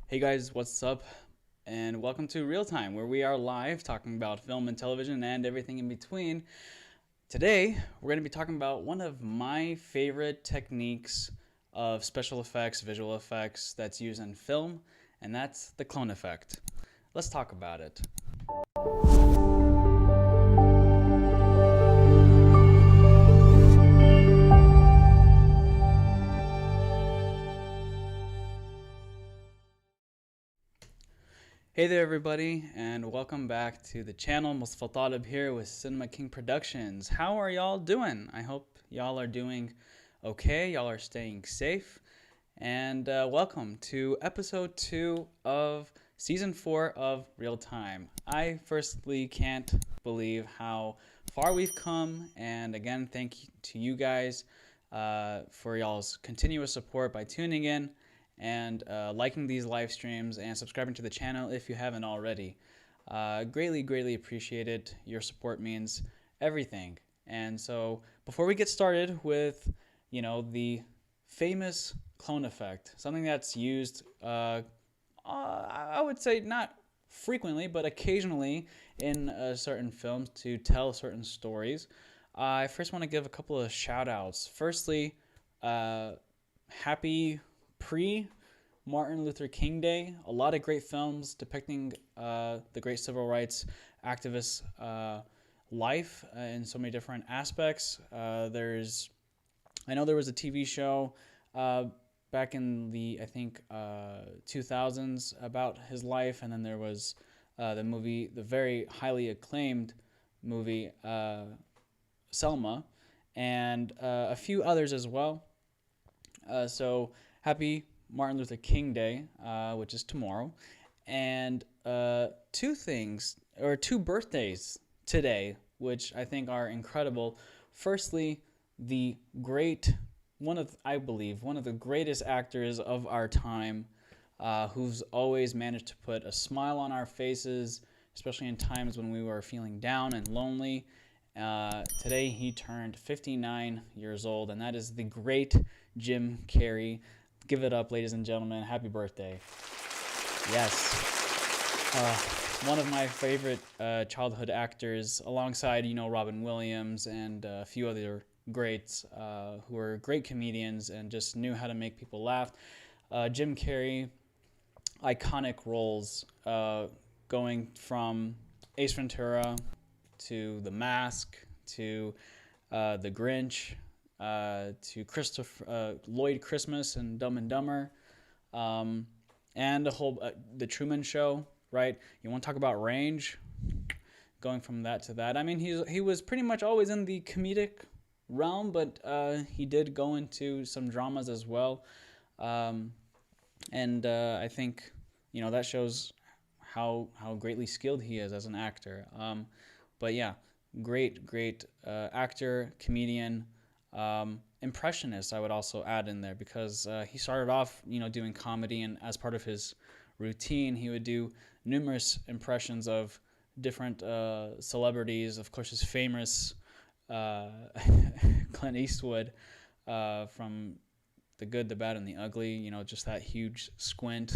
Hey guys, what's up? And welcome to Real Time, where we are live talking about film and television and everything in between. Today, we're going to be talking about one of my favorite techniques of special effects, visual effects that's used in film, and that's the clone effect. Let's talk about it. Hey there, everybody, and welcome back to the channel. Mustafa Talib here with Cinema King Productions. How are y'all doing? I hope y'all are doing okay. Y'all are staying safe. And welcome to episode 2 of season 4 of Real Time. I firstly can't believe how far we've come. And again, thank you to you guys for y'all's continuous support by tuning in and liking these live streams and subscribing to the channel if you haven't already. Greatly appreciate it. Your support means everything. And so before we get started with, the famous clone effect, something that's used, I would say not frequently, but occasionally in certain films to tell certain stories. I first want to give a couple of shout outs. Firstly, happy pre-Martin Luther King Day. A lot of great films depicting the great civil rights activist life in so many different aspects. I know there was a TV show back in the, I think, 2000s about his life, and then there was the very highly acclaimed movie Selma, and a few others as well. So happy Martin Luther King Day, which is tomorrow, and two birthdays today, which I think are incredible. Firstly, I believe, one of the greatest actors of our time, who's always managed to put a smile on our faces, especially in times when we were feeling down and lonely. Today he turned 59 years old, and that is the great Jim Carrey. Give it up, ladies and gentlemen. Happy birthday. Yes. One of my favorite childhood actors, alongside, Robin Williams and a few other greats who were great comedians and just knew how to make people laugh. Jim Carrey, iconic roles, going from Ace Ventura to The Mask to The Grinch to Lloyd Christmas and Dumb and Dumber, and the Truman Show. Right? You want to talk about range? Going from that to that. I mean, he was pretty much always in the comedic realm, but he did go into some dramas as well, and I think that shows how greatly skilled he is as an actor. But yeah, great actor, comedian, impressionist. I would also add in there because he started off doing comedy, and as part of his routine, he would do numerous impressions of different celebrities. Of course, his famous Clint Eastwood from The Good, the Bad, and the Ugly. Just that huge squint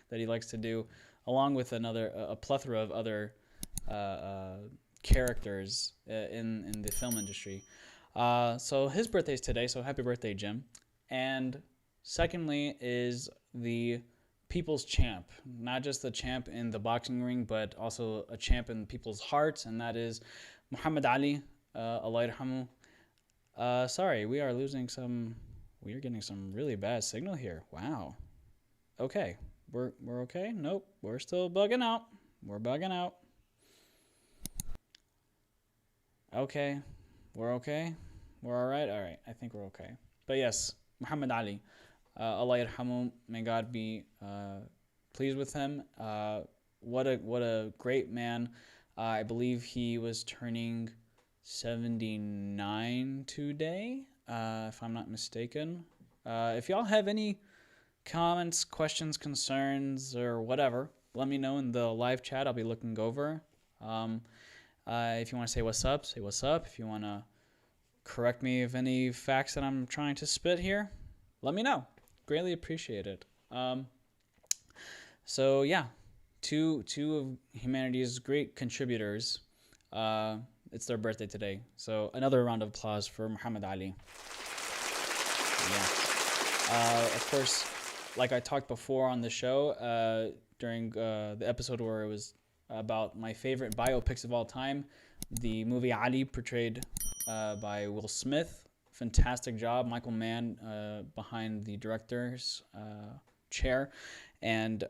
that he likes to do, along with a plethora of other characters in the film industry. So his birthday's today, so happy birthday, Jim. And secondly is the people's champ, not just the champ in the boxing ring, but also a champ in people's hearts, and that is Muhammad Ali, Allah yarhamu. Sorry, we are getting some really bad signal here. Wow. Okay, we're okay? Nope, we're still bugging out. We're bugging out. Okay, we're okay. We're all right. All right, I think we're okay. But yes, Muhammad Ali, Allah yarhamu. May God be pleased with him. What a great man. I believe he was turning 79 today, if I'm not mistaken. If y'all have any comments, questions, concerns, or whatever, let me know in the live chat. I'll be looking over. If you want to say what's up, say what's up. If you want to correct me of any facts that I'm trying to spit here, let me know. Greatly appreciate it. So yeah, two of humanity's great contributors. It's their birthday today, so another round of applause for Muhammad Ali. Yeah. Of course, like I talked before on the show, during the episode where it was about my favorite biopics of all time, the movie Ali, portrayed by Will Smith. Fantastic job, Michael Mann behind the director's chair, and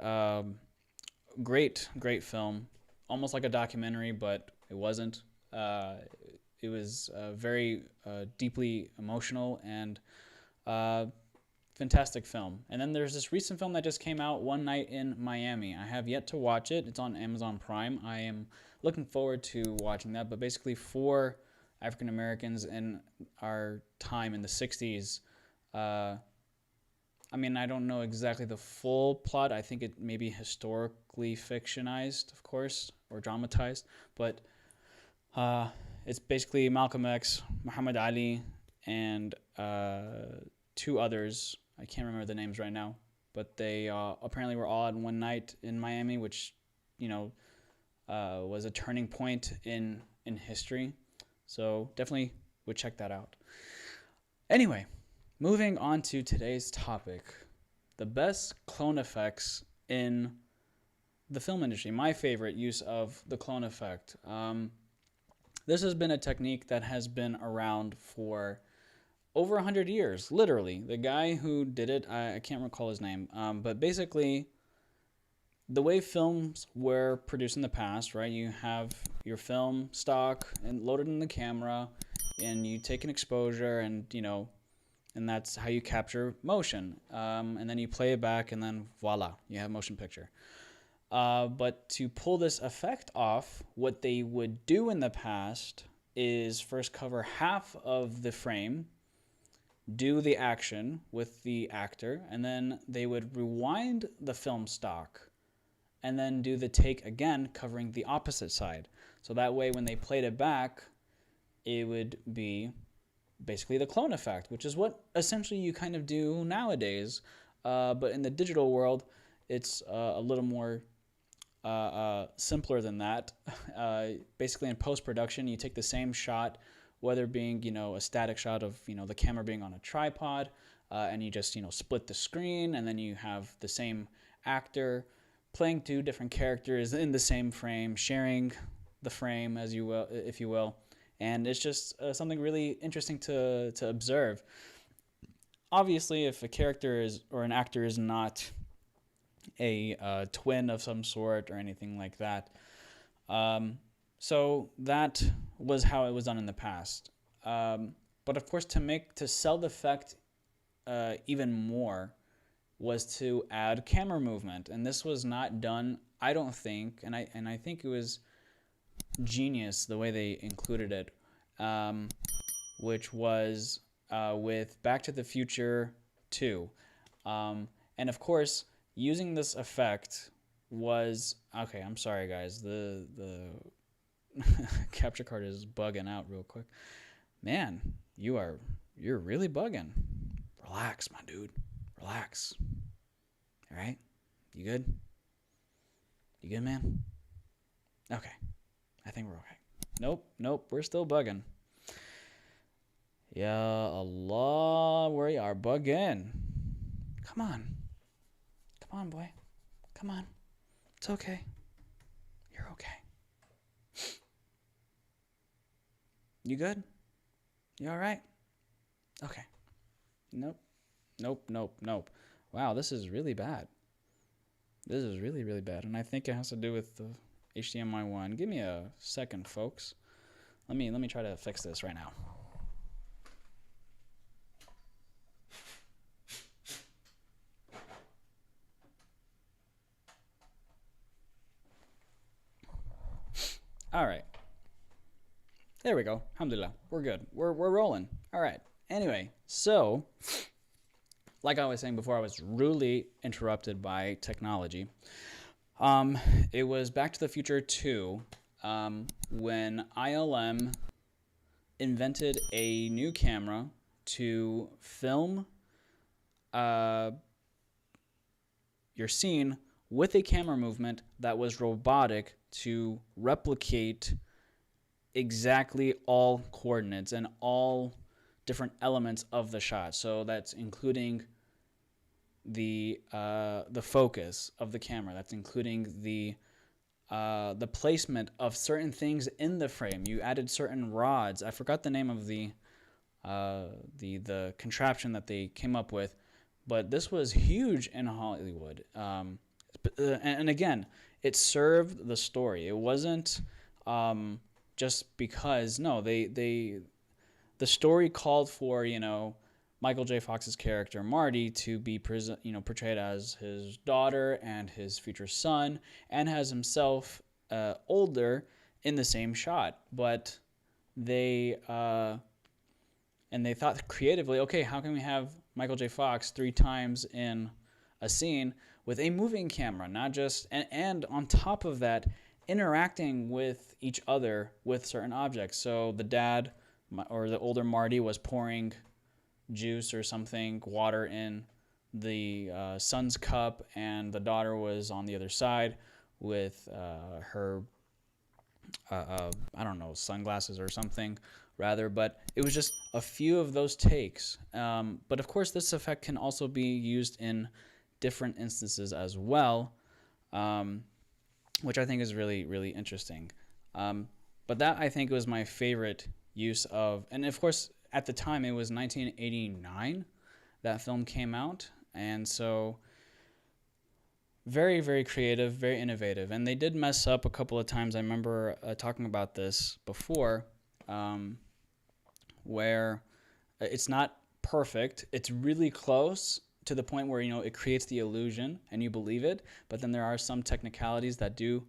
great film, almost like a documentary, but it wasn't. Uh, it was very deeply emotional and uh, fantastic film. And then there's this recent film that just came out, One Night in Miami. I have yet to watch it. It's on Amazon Prime. I am looking forward to watching that. But basically, for African Americans in our time in the 60s, I mean, I don't know exactly the full plot. I think it may be historically fictionized, of course, or dramatized. But it's basically Malcolm X, Muhammad Ali, and two others. I can't remember the names right now, but they apparently were all on one night in Miami, which, you know, was a turning point in history. So definitely would check that out. Anyway, moving on to today's topic, the best clone effects in the film industry. My favorite use of the clone effect. This has been a technique that has been around for over 100 years, literally. The guy who did it, I can't recall his name, but basically, the way films were produced in the past, right? You have your film stock and loaded in the camera, and you take an exposure, and and that's how you capture motion. And then you play it back, and then voila, you have motion picture. But to pull this effect off, what they would do in the past is first cover half of the frame, do the action with the actor, and then they would rewind the film stock and then do the take again, covering the opposite side. So that way, when they played it back, it would be basically the clone effect, which is what essentially you kind of do nowadays. But in the digital world, it's a little more simpler than that. Basically, in post-production, you take the same shot, whether being a static shot of the camera being on a tripod, and you just split the screen, and then you have the same actor playing two different characters in the same frame, sharing the frame, as you will, if you will, and it's just something really interesting to observe. Obviously, if a character is or an actor is not a twin of some sort or anything like that, so that was how it was done in the past. But of course, to sell the effect even more was to add camera movement, and this was not done, I don't think, and I think it was genius the way they included it, which was with Back to the Future 2, and of course, using this effect was okay. I'm sorry, guys. The capture card is bugging out real quick. Man, you're really bugging. Relax, my dude. Relax. All right? You good? You good, man? Okay. I think we're okay. Nope. We're still bugging. Ya Allah, we are bugging. Come on, boy. Come on. It's okay. You're okay. You good? You all right? Okay. Nope. Wow, this is really bad. This is really, really bad. And I think it has to do with the HDMI 1. Give me a second, folks. Let me try to fix this right now. All right. There we go. Alhamdulillah. We're good. We're rolling. All right. Anyway, so like I was saying before, I was rudely interrupted by technology. It was Back to the Future 2 when ILM invented a new camera to film your scene with a camera movement that was robotic to replicate exactly all coordinates and all different elements of the shot. So that's including the focus of the camera. That's including the placement of certain things in the frame. You added certain rods. I forgot the name of the contraption that they came up with, but this was huge in Hollywood. And again, it served the story. It wasn't just because the story called for Michael J. Fox's character Marty to be portrayed as his daughter and his future son, and as himself older in the same shot. But they thought creatively, okay, how can we have Michael J. Fox 3 times in a scene with a moving camera, not just and on top of that, interacting with each other with certain objects. So the dad or the older Marty was pouring juice or something, water in the son's cup, and the daughter was on the other side with her I don't know, sunglasses or something rather. But it was just a few of those takes. But of course, this effect can also be used in different instances as well, which I think is really, really interesting. But that, I think, was my favorite use of, and of course, at the time, it was 1989 that film came out, and so very, very creative, very innovative. And they did mess up a couple of times. I remember talking about this before, where it's not perfect. It's really close to the point where it creates the illusion and you believe it, but then there are some technicalities that do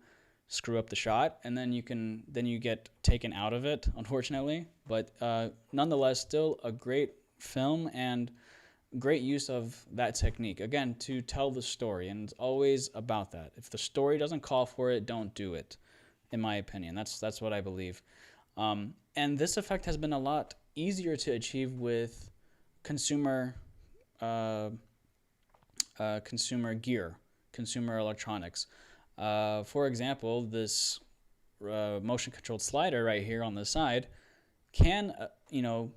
screw up the shot, and then you get taken out of it, unfortunately. But nonetheless, still a great film and great use of that technique, again, to tell the story. And it's always about that. If the story doesn't call for it, don't do it, in my opinion. That's what I believe. And this effect has been a lot easier to achieve with consumer gear, consumer electronics. For example, this motion-controlled slider right here on the side can,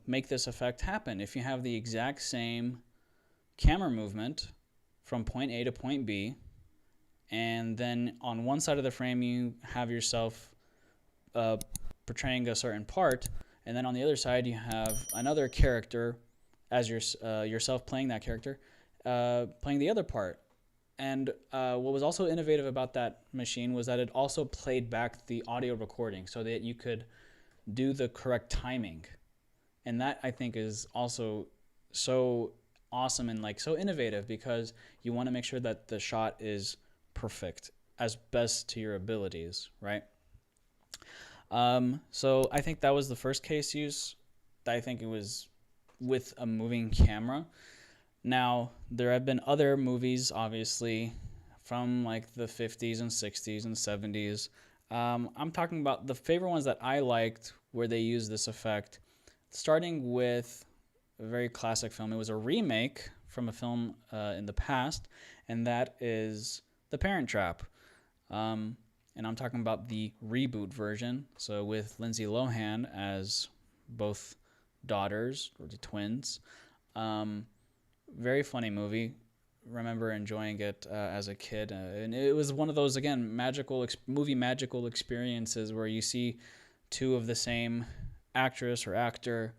make this effect happen. If you have the exact same camera movement from point A to point B, and then on one side of the frame you have yourself portraying a certain part, and then on the other side you have another character as yourself playing that character, playing the other part. And what was also innovative about that machine was that it also played back the audio recording so that you could do the correct timing. And that, I think, is also so awesome and so innovative, because you want to make sure that the shot is perfect as best to your abilities, right? So I think that was the first case use. I think it was with a moving camera. Now, there have been other movies, obviously, from the 50s and 60s and 70s. I'm talking about the favorite ones that I liked where they used this effect, starting with a very classic film. It was a remake from a film in the past, and that is The Parent Trap. And I'm talking about the reboot version, so with Lindsay Lohan as both daughters, or the twins. Very funny movie. Remember enjoying it as a kid, and it was one of those, again, magical experiences where you see two of the same actress or actor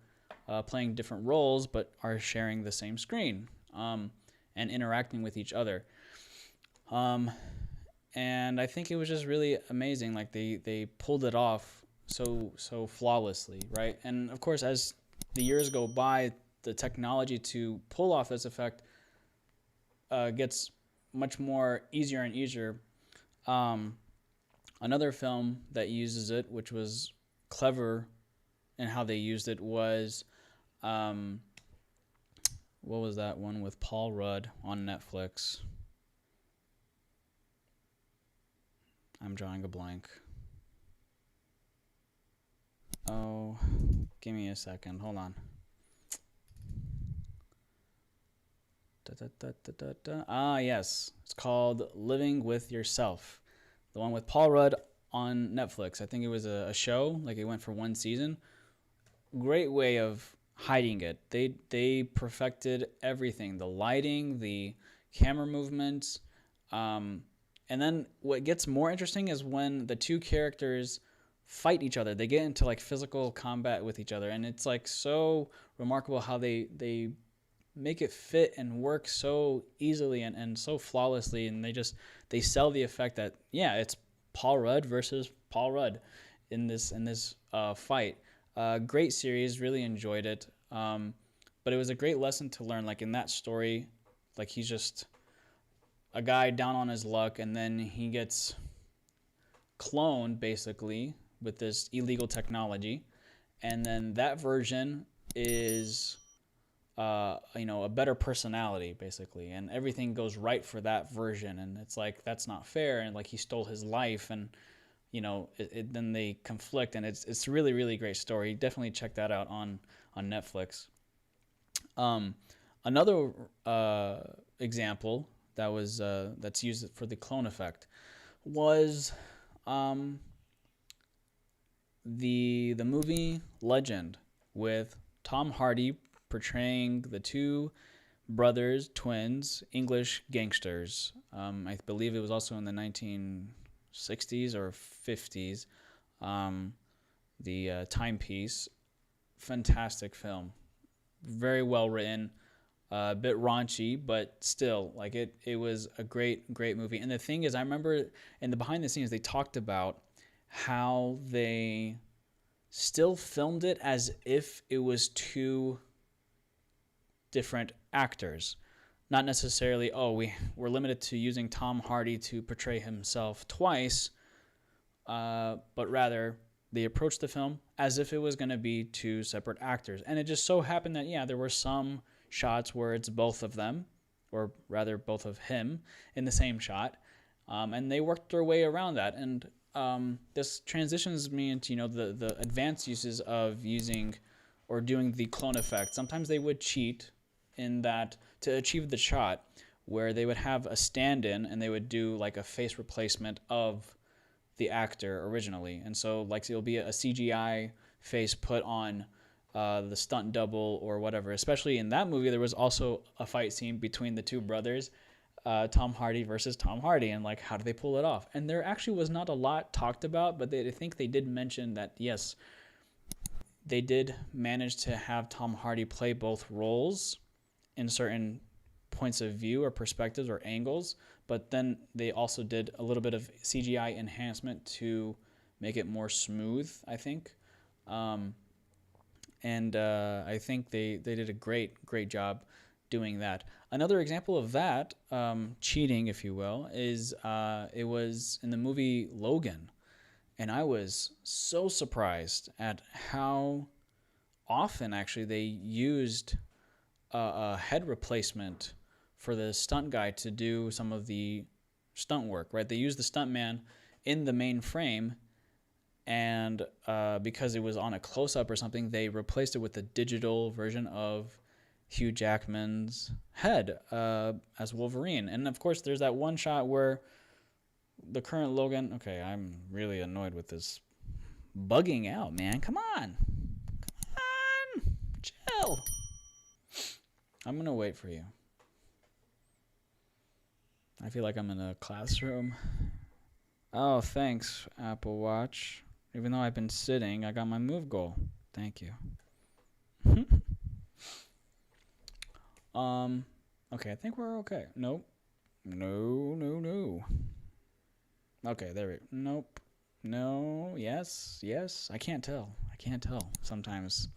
playing different roles, but are sharing the same screen and interacting with each other. And I think it was just really amazing. They pulled it off so flawlessly, right? And of course, as the years go by, the technology to pull off this effect gets much more easier and easier. Another film that uses it, which was clever in how they used it, was what was that one with Paul Rudd on Netflix? I'm drawing a blank. Oh, give me a second. Hold on. Yes. It's called Living with Yourself. The one with Paul Rudd on Netflix. I think it was a show. Like it went for one season. Great way of hiding it. They perfected everything. The lighting, the camera movements. And then what gets more interesting is when the two characters fight each other. They get into like physical combat with each other. And it's like so remarkable how they make it fit and work so easily and so flawlessly, and they sell the effect that yeah, it's Paul Rudd versus Paul Rudd in this fight. Great series, really enjoyed it. But it was a great lesson to learn. Like in that story, like he's just a guy down on his luck, and then he gets cloned basically with this illegal technology, and then that version is a better personality basically, and everything goes right for that version, and it's like that's not fair, and like he stole his life, and then they conflict, and it's really really great story. Definitely check that out on Netflix. Another example that's used for the clone effect was the movie Legend with Tom Hardy portraying the two brothers, twins, English gangsters. I believe it was also in the 1960s or 50s. The timepiece. Fantastic film. Very well written. A bit raunchy, but still, like it was a great movie. And the thing is, I remember in the behind the scenes, they talked about how they still filmed it as if it was two different actors. Not necessarily, we're limited to using Tom Hardy to portray himself twice, but rather they approached the film as if it was going to be two separate actors. And it just so happened that, yeah, there were some shots where it's both of them, or rather both of him in the same shot, and they worked their way around that. And this transitions me into the advanced uses of using or doing the clone effect. Sometimes they would cheat in that to achieve the shot, where they would have a stand-in and they would do like a face replacement of the actor originally. And so like it'll be a CGI face put on the stunt double or whatever. Especially in that movie, there was also a fight scene between the two brothers, Tom Hardy versus Tom Hardy, and like how do they pull it off? And there actually was not a lot talked about, but I think they did mention that yes, they did manage to have Tom Hardy play both roles in certain points of view or perspectives or angles, but then they also did a little bit of CGI enhancement to make it more smooth, I think. And I think they did a great job doing that. Another example of that, cheating, if you will, is it was in the movie Logan. And I was so surprised at how often actually they used a head replacement for the stunt guy to do some of the stunt work, right? They used the stunt man in the main frame, and because it was on a close-up or something, they replaced it with a digital version of Hugh Jackman's head as Wolverine. And of course, there's that one shot where the current Logan... Okay, I'm really annoyed with this bugging out, man. Come on. Chill. I'm going to wait for you. I feel like I'm in a classroom. Oh, thanks, Apple Watch. Even though I've been sitting, I got my move goal. Thank you. Okay, I think we're okay. Nope. No. Okay, there we go. Nope. No. Yes. I can't tell. Sometimes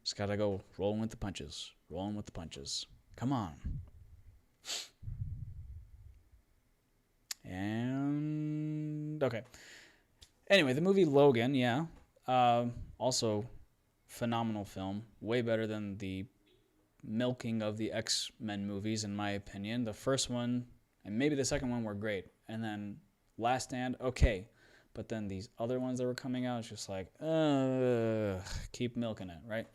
just gotta go rolling with the punches. Come on. And okay. Anyway, the movie Logan, yeah. Also phenomenal film. Way better than the milking of the X-Men movies, in my opinion. The first one and maybe the second one were great. And then Last Stand, okay. But then these other ones that were coming out, it's just like, keep milking it, right?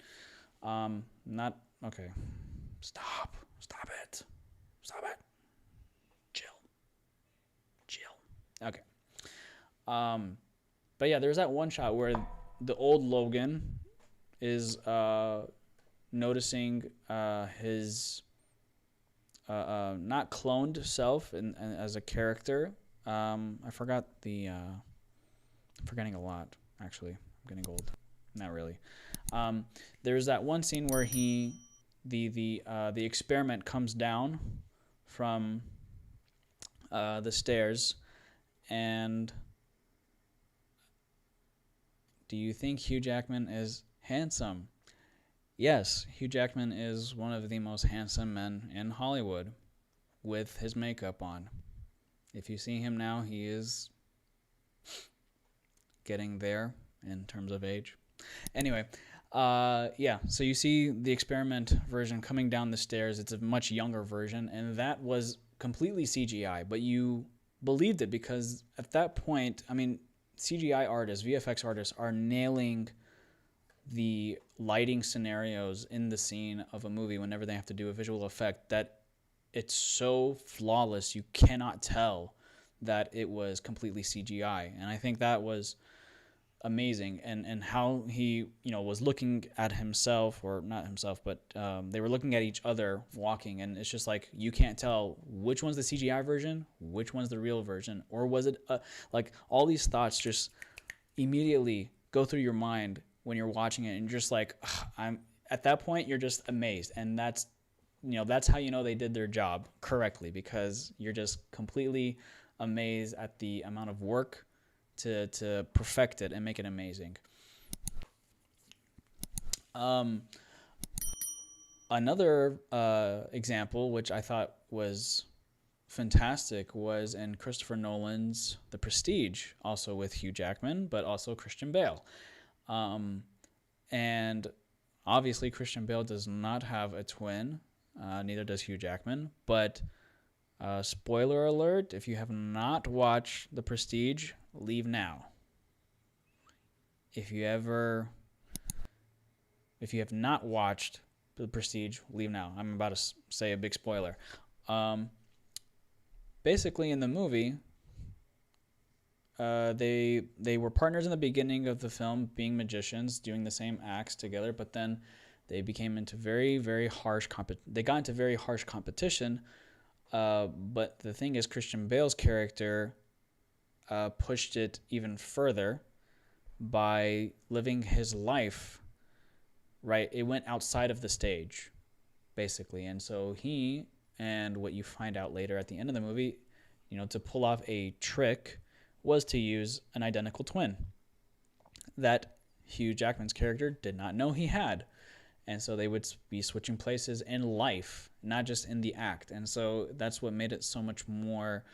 Not, okay. Stop Stop it. Stop it. Chill. Okay. But yeah, there's that one shot where the old Logan is noticing his not cloned self and as a character. I forgot I'm forgetting a lot, actually. I'm getting old. Not really. There's that one scene where the experiment comes down from the stairs, and do you think Hugh Jackman is handsome? Yes, Hugh Jackman is one of the most handsome men in Hollywood with his makeup on. If you see him now, he is getting there in terms of age. Anyway, yeah, so you see the experiment version coming down the stairs. It's a much younger version, and that was completely CGI, but you believed it because at that point, I mean, CGI artists, VFX artists are nailing the lighting scenarios in the scene of a movie whenever they have to do a visual effect that it's so flawless you cannot tell that it was completely CGI. And I think that was amazing, and how he was looking at himself, or not himself, but they were looking at each other walking, and it's just like you can't tell which one's the CGI version, which one's the real version, or was it like all these thoughts just immediately go through your mind when you're watching it, and you're just like, I'm at that point you're just amazed, and that's how they did their job correctly, because you're just completely amazed at the amount of work to perfect it and make it amazing. Another example, which I thought was fantastic, was in Christopher Nolan's The Prestige, also with Hugh Jackman, but also Christian Bale. And obviously Christian Bale does not have a twin, neither does Hugh Jackman, but spoiler alert, if you have not watched The Prestige, leave now. If you have not watched The Prestige, leave now. I'm about to say a big spoiler. Basically, in the movie, they were partners in the beginning of the film, being magicians, doing the same acts together, but then they became into very, very harsh they got into very harsh competition. But the thing is, Christian Bale's character pushed it even further by living his life, right? It went outside of the stage, basically. And so and what you find out later at the end of the movie, to pull off a trick was to use an identical twin that Hugh Jackman's character did not know he had. And so they would be switching places in life, not just in the act. And so that's what made it so much more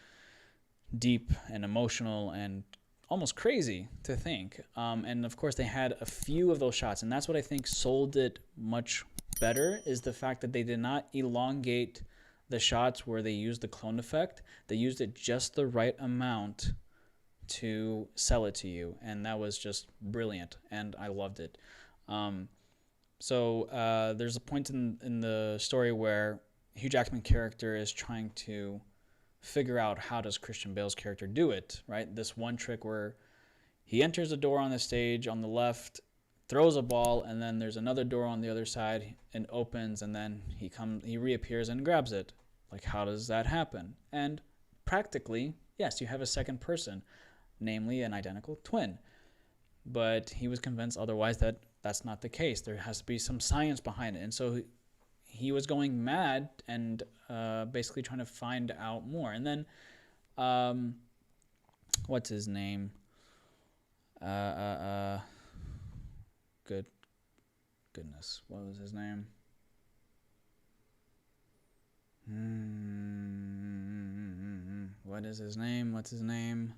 deep and emotional and almost crazy to think. And of course, they had a few of those shots. And that's what I think sold it much better, is the fact that they did not elongate the shots where they used the clone effect. They used it just the right amount to sell it to you. And that was just brilliant. And I loved it. So there's a point in the story where Hugh Jackman's character is trying to figure out how does Christian Bale's character do it, right? This one trick where he enters a door on the stage on the left, throws a ball, and then there's another door on the other side and opens, and then he reappears and grabs it. Like, how does that happen? And practically, yes, you have a second person, namely an identical twin. But he was convinced otherwise that that's not the case. There has to be some science behind it. And so he was going mad and basically trying to find out more. And then, what's his name? Goodness, what was his name? What's his name?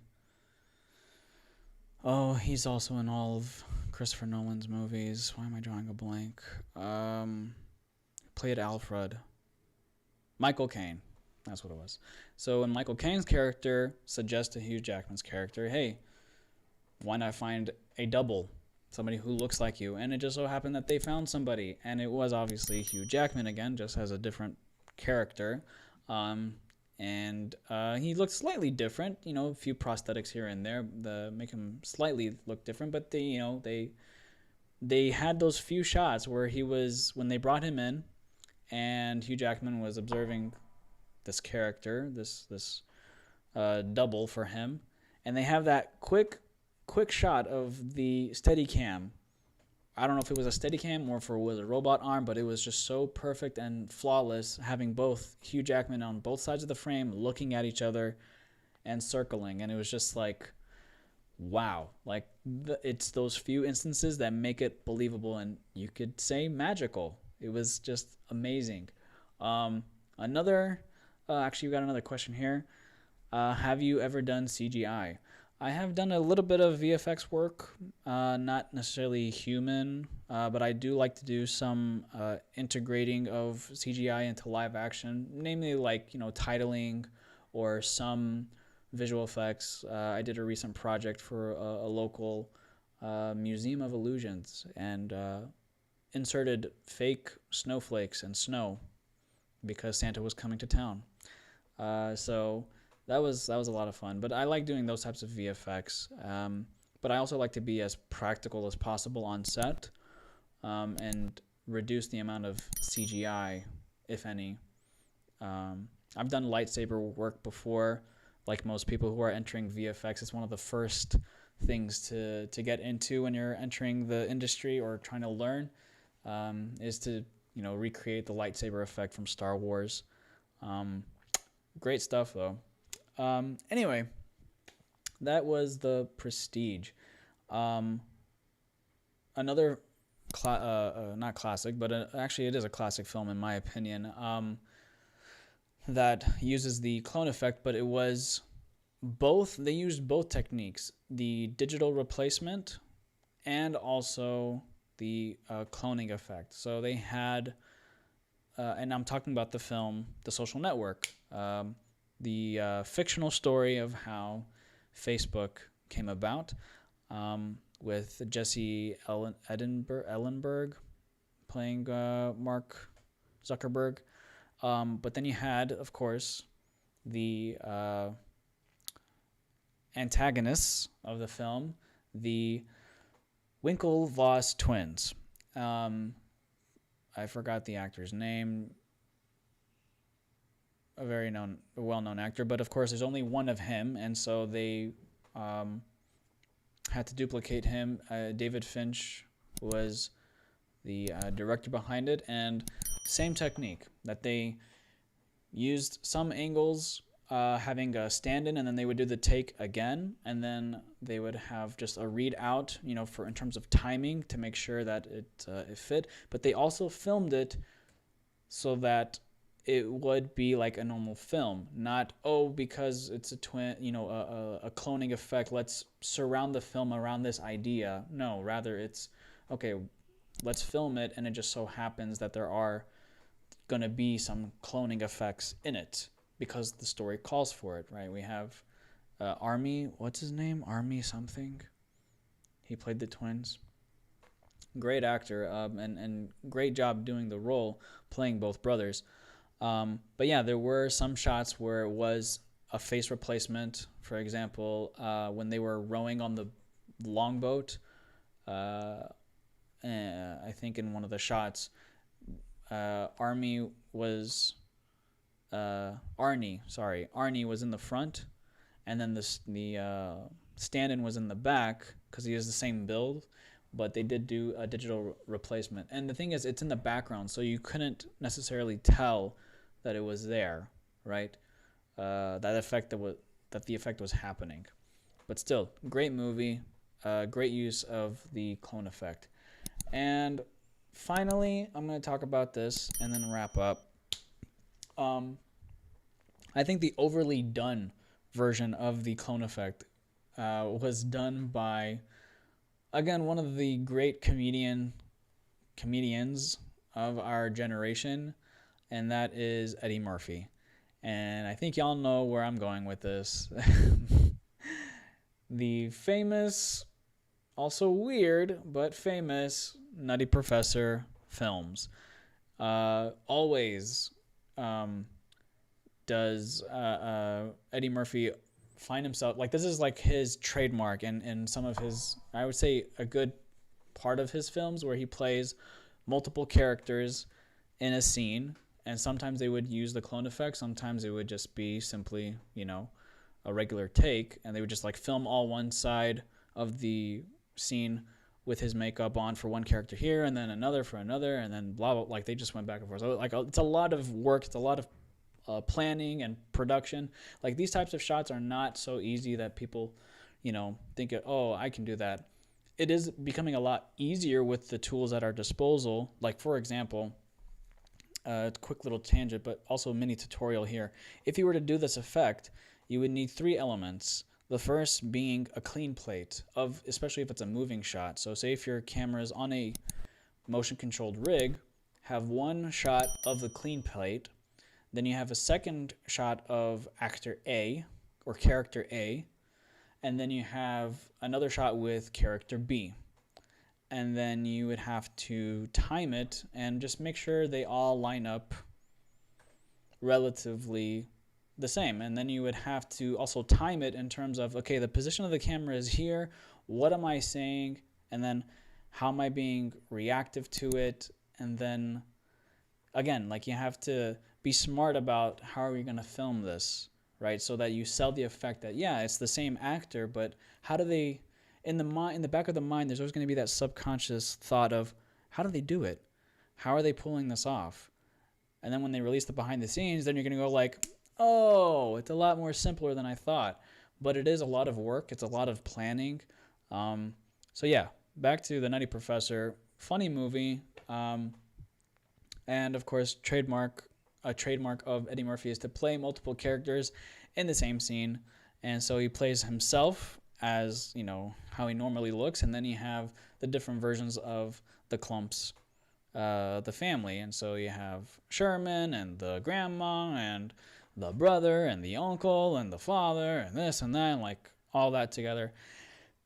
Oh, he's also in all of Christopher Nolan's movies. Why am I drawing a blank? Played Alfred. Michael Caine. That's what it was. So when Michael Caine's character suggests to Hugh Jackman's character, hey, why not find a double? Somebody who looks like you. And it just so happened that they found somebody. And it was obviously Hugh Jackman again, just has a different character. Um, and he looked slightly different, a few prosthetics here and there that make him slightly look different, but they had those few shots where he was, when they brought him in and Hugh Jackman was observing this character, this double for him, and they have that quick shot of the Steadicam. I don't know if it was a Steadicam or if it was a robot arm, but it was just so perfect and flawless, having both Hugh Jackman on both sides of the frame looking at each other and circling, and it was just like, wow. Like, it's those few instances that make it believable, and you could say magical. It was just amazing. Actually, we got another question here. Have you ever done CGI? I have done a little bit of VFX work, not necessarily human, but I do like to do some integrating of CGI into live action, namely like, titling or some visual effects. I did a recent project for a local Museum of Illusions and inserted fake snowflakes and snow because Santa was coming to town. So that was a lot of fun. But I like doing those types of VFX. But I also like to be as practical as possible on set and reduce the amount of CGI, if any. I've done lightsaber work before. Like most people who are entering VFX, it's one of the first things to get into when you're entering the industry or trying to learn, is to recreate the lightsaber effect from Star Wars. Great stuff though. Anyway, that was The Prestige. Another not classic, but actually it is a classic film in my opinion. That uses the clone effect, but it was they used both techniques, the digital replacement and also the cloning effect. So they had, and I'm talking about the film The Social Network, the fictional story of how Facebook came about, with Jesse Ellenberg playing Mark Zuckerberg. But then you had, of course, the antagonists of the film, the Winklevoss Twins. I forgot the actor's name. A well-known actor, but of course there's only one of him, and so they had to duplicate him. David Finch was the director behind it, and same technique that they used some angles, having a stand-in, and then they would do the take again, and then they would have just a readout, for in terms of timing to make sure that it fit. But they also filmed it so that it would be like a normal film, not because it's a twin, a cloning effect. Let's surround the film around this idea. No, rather it's okay. Let's film it, and it just so happens that there are going to be some cloning effects in it because the story calls for it, right? We have Army, what's his name? Army something. He played the twins. Great actor, and great job doing the role, playing both brothers. But yeah, there were some shots where it was a face replacement. For example, when they were rowing on the longboat, I think in one of the shots, Arnie was in the front, and then the stand-in was in the back because he has the same build, but they did do a digital replacement. And the thing is, it's in the background, so you couldn't necessarily tell that it was there, right? That the effect was happening. But still, great movie, great use of the clone effect. And finally, I'm going to talk about this and then wrap up. I think the overly done version of the clone effect was done by, again, one of the great comedians of our generation, and that is Eddie Murphy. And I think y'all know where I'm going with this. The famous, also weird, but famous Nutty Professor films. Always does Eddie Murphy find himself, like, this is like his trademark in some of his, I would say a good part of his films, where he plays multiple characters in a scene, and sometimes they would use the clone effect, sometimes it would just be simply, a regular take, and they would just like film all one side of the scene with his makeup on for one character here, and then another for another, and then blah blah. Like, they just went back and forth. So like, it's a lot of work. It's a lot of planning and production. Like, these types of shots are not so easy that people, think, oh, I can do that. It is becoming a lot easier with the tools at our disposal. Like, for example, a quick little tangent, but also a mini tutorial here. If you were to do this effect, you would need 3 elements. The first being a clean plate, especially if it's a moving shot. So say if your camera is on a motion controlled rig, have one shot of the clean plate, then you have a second shot of actor A or character A, and then you have another shot with character B. And then you would have to time it and just make sure they all line up relatively the same. And then you would have to also time it in terms of, okay, the position of the camera is here, what am I saying, and then how am I being reactive to it. And then again, like, you have to be smart about how are you going to film this, right? So that you sell the effect that, yeah, it's the same actor, but how do they, in the back of the mind, there's always going to be that subconscious thought of, how do they do it? How are they pulling this off? And then when they release the behind the scenes, then you're going to go like, oh, it's a lot more simpler than I thought. But it is a lot of work. It's a lot of planning. So yeah, back to The Nutty Professor. Funny movie. And of course, a trademark of Eddie Murphy is to play multiple characters in the same scene. And so he plays himself as, how he normally looks. And then you have the different versions of the Clumps, the family. And so you have Sherman and the grandma and the brother and the uncle and the father and this and that, and like all that together.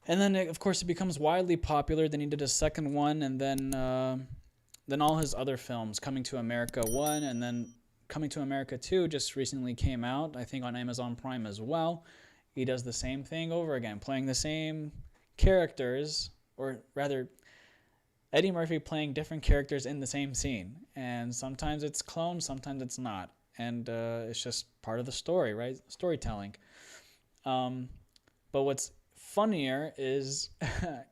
And then of course it becomes widely popular. Then he did a second one, and then all his other films, Coming to America 1 and then Coming to America 2 just recently came out, I think on Amazon Prime as well. He does the same thing over again, playing the same characters, or rather Eddie Murphy playing different characters in the same scene. And sometimes it's clones, sometimes it's not. And it's just part of the story, right? Storytelling. But what's funnier is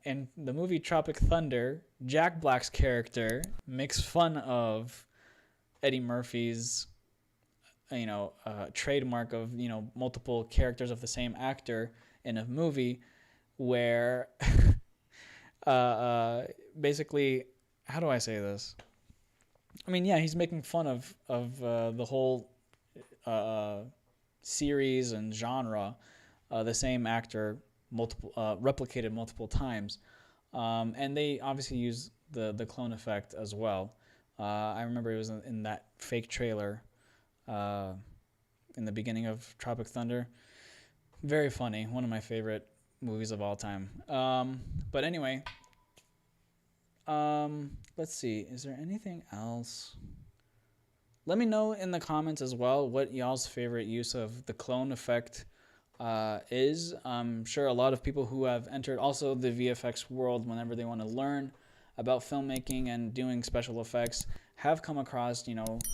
in the movie Tropic Thunder, Jack Black's character makes fun of Eddie Murphy's, trademark of, multiple characters of the same actor in a movie, where basically, how do I say this? I mean, yeah, he's making fun of the whole series and genre, the same actor replicated multiple times, and they obviously use the clone effect as well. I remember it was in that fake trailer in the beginning of Tropic Thunder. Very funny, one of my favorite movies of all time. But anyway. Let's see. Is there anything else? Let me know in the comments as well what y'all's favorite use of the clone effect is. I'm sure a lot of people who have entered also the VFX world, whenever they want to learn about filmmaking and doing special effects, have come across,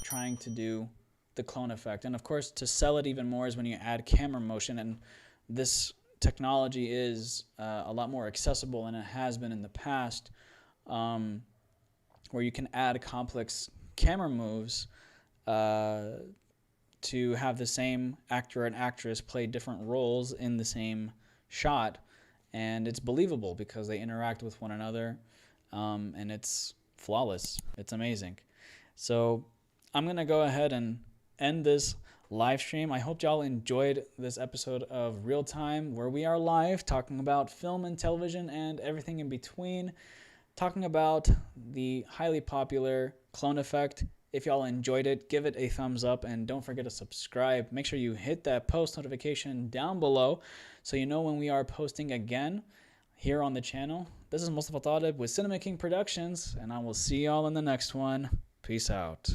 trying to do the clone effect. And of course, to sell it even more is when you add camera motion, and this technology is a lot more accessible than it has been in the past. Where you can add complex camera moves to have the same actor and actress play different roles in the same shot, and it's believable because they interact with one another, and it's flawless. It's amazing. So I'm going to go ahead and end this live stream. I hope y'all enjoyed this episode of Real Time, where we are live talking about film and television and everything in between, talking about the highly popular clone effect. If y'all enjoyed it, give it a thumbs up, and don't forget to subscribe. Make sure you hit that post notification down below so you know when we are posting again here on the channel. This is Mustafa Talib with Cinema King Productions, and I will see y'all in the next one. Peace out.